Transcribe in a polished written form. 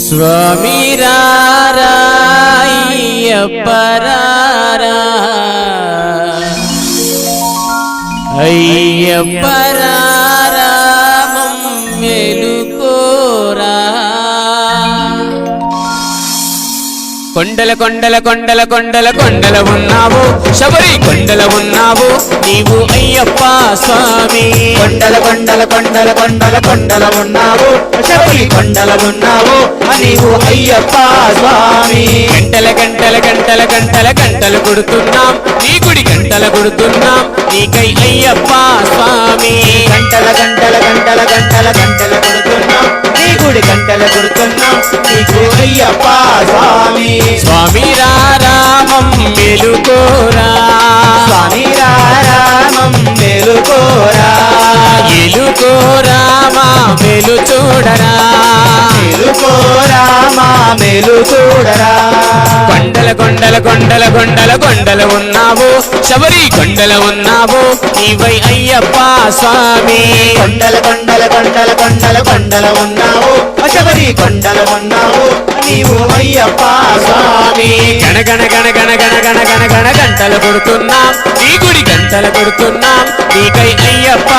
స్వామి రారా అయ్యప్ప రారా అయ్యప్ప రారా మమ్మేలుకోరా కొండల కొండల కొండల కొండల కొండల ఉన్నావు శబరి కొండల ఉన్నావు నీవు అయ్యప్ప స్వామి కొండల కొండల కొండల కొండల కొండల ఉన్నావు శబరి కొండల ఉన్నావు నీవు అయ్యప్ప స్వామి గంటల గంటల గంటల గంటల గంటలు కొడుతున్నాం నీ గుడి గంటలు కొడుతున్నాం నీకై అయ్యప్ప స్వామి గంటల గంటల గంటల గంటల గంటలు కొడుతున్నాం నీ గుడి గంటలు కొడుతున్నాం నీకు అయ్యప్ప స్వామి స్వామి రామం మెలుకోరా స్వామి రామం మేలుకోరా ఎలుకోరా మా మెలు చూడరా మేలుకోరా మా మేలు చూడరా కొండల కొండల కొండల కొండల కొండల ఉన్నావు శబరి కొండల ఉన్నావు నీవై అయ్యప్ప స్వామి కొండల కొండల కొండల కొండల కొండల ఉన్నావు శబరి కొండల ఉన్నావు నీవు అయ్యప్ప స్వామి గణ గణ గణ గణ గణ గణ గణ గణ గంటలు కొడుతున్నాం నీ గుడి గంటలు కొడుతున్నాం నీకై అయ్యప్ప